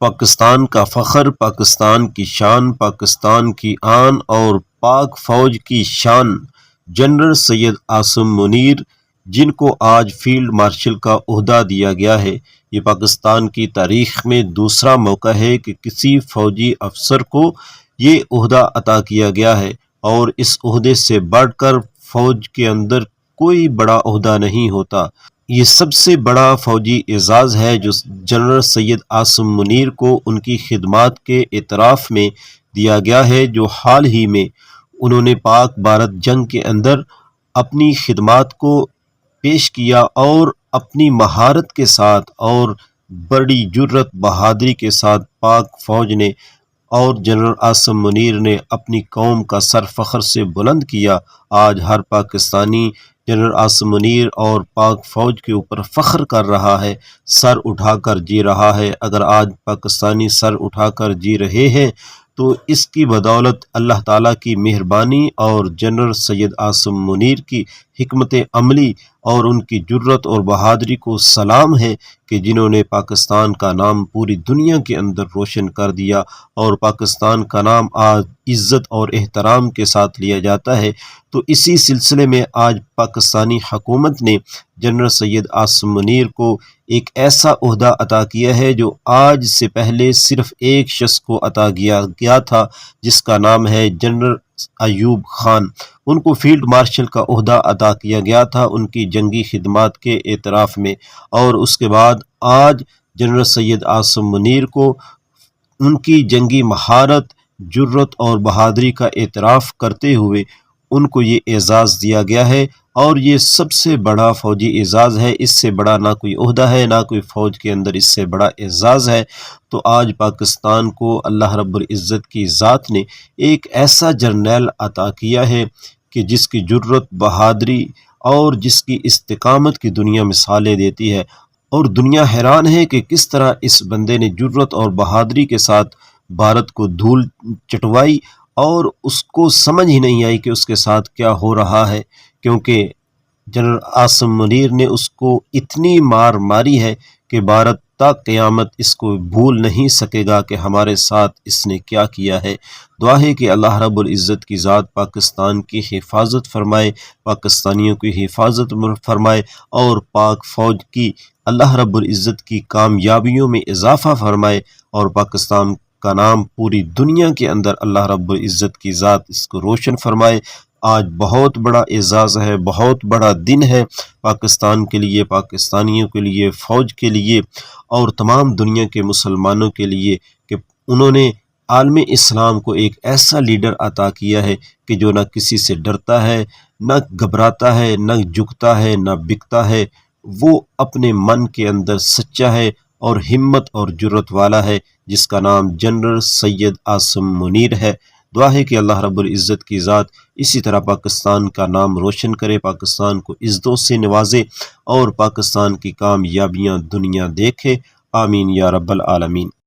پاکستان کا فخر، پاکستان کی شان، پاکستان کی آن اور پاک فوج کی شان جنرل سید عاصم منیر، جن کو آج فیلڈ مارشل کا عہدہ دیا گیا ہے، یہ پاکستان کی تاریخ میں دوسرا موقع ہے کہ کسی فوجی افسر کو یہ عہدہ عطا کیا گیا ہے، اور اس عہدے سے بڑھ کر فوج کے اندر کوئی بڑا عہدہ نہیں ہوتا۔ یہ سب سے بڑا فوجی اعزاز ہے جو جنرل سید عاصم منیر کو ان کی خدمات کے اعتراف میں دیا گیا ہے، جو حال ہی میں انہوں نے پاک بھارت جنگ کے اندر اپنی خدمات کو پیش کیا، اور اپنی مہارت کے ساتھ اور بڑی جرت بہادری کے ساتھ پاک فوج نے اور جنرل عاصم منیر نے اپنی قوم کا سر فخر سے بلند کیا۔ آج ہر پاکستانی جنرل عاصم منیر اور پاک فوج کے اوپر فخر کر رہا ہے، سر اٹھا کر جی رہا ہے۔ اگر آج پاکستانی سر اٹھا کر جی رہے ہیں تو اس کی بدولت اللہ تعالیٰ کی مہربانی اور جنرل سید عاصم منیر کی حکمت عملی اور ان کی جرت اور بہادری کو سلام ہے کہ جنہوں نے پاکستان کا نام پوری دنیا کے اندر روشن کر دیا، اور پاکستان کا نام آج عزت اور احترام کے ساتھ لیا جاتا ہے۔ تو اسی سلسلے میں آج پاکستانی حکومت نے جنرل سید عاصم منیر کو ایک ایسا عہدہ عطا کیا ہے جو آج سے پہلے صرف ایک شخص کو عطا کیا گیا تھا، جس کا نام ہے جنرل ایوب خان۔ ان کو فیلڈ مارشل کا عہدہ عطا کیا گیا تھا ان کی جنگی خدمات کے اعتراف میں، اور اس کے بعد آج جنرل سید عاصم منیر کو ان کی جنگی مہارت، جرت اور بہادری کا اعتراف کرتے ہوئے ان کو یہ اعزاز دیا گیا ہے، اور یہ سب سے بڑا فوجی اعزاز ہے۔ اس سے بڑا نہ کوئی عہدہ ہے، نہ کوئی فوج کے اندر اس سے بڑا اعزاز ہے۔ تو آج پاکستان کو اللہ رب العزت کی ذات نے ایک ایسا جرنیل عطا کیا ہے کہ جس کی جرت، بہادری اور جس کی استقامت کی دنیا مثالیں دیتی ہے، اور دنیا حیران ہے کہ کس طرح اس بندے نے جرت اور بہادری کے ساتھ بھارت کو دھول چٹوائی، اور اس کو سمجھ ہی نہیں آئی کہ اس کے ساتھ کیا ہو رہا ہے، کیونکہ جنرل عاصم منیر نے اس کو اتنی مار ماری ہے کہ بھارت تا قیامت اس کو بھول نہیں سکے گا کہ ہمارے ساتھ اس نے کیا کیا ہے۔ دعا ہے کہ اللہ رب العزت کی ذات پاکستان کی حفاظت فرمائے، پاکستانیوں کی حفاظت فرمائے، اور پاک فوج کی اللہ رب العزت کی کامیابیوں میں اضافہ فرمائے، اور پاکستان کا نام پوری دنیا کے اندر اللہ رب العزت کی ذات اس کو روشن فرمائے۔ آج بہت بڑا اعزاز ہے، بہت بڑا دن ہے پاکستان کے لیے، پاکستانیوں کے لیے، فوج کے لیے اور تمام دنیا کے مسلمانوں کے لیے، کہ انہوں نے عالم اسلام کو ایک ایسا لیڈر عطا کیا ہے کہ جو نہ کسی سے ڈرتا ہے، نہ گھبراتا ہے، نہ جھکتا ہے، نہ بکتا ہے۔ وہ اپنے من کے اندر سچا ہے اور ہمت اور جرت والا ہے، جس کا نام جنرل سید عاصم منیر ہے۔ دعا ہے کہ اللہ رب العزت کی ذات اسی طرح پاکستان کا نام روشن کرے، پاکستان کو عزتوں سے نوازے، اور پاکستان کی کامیابیاں دنیا دیکھے۔ آمین یا رب العالمین۔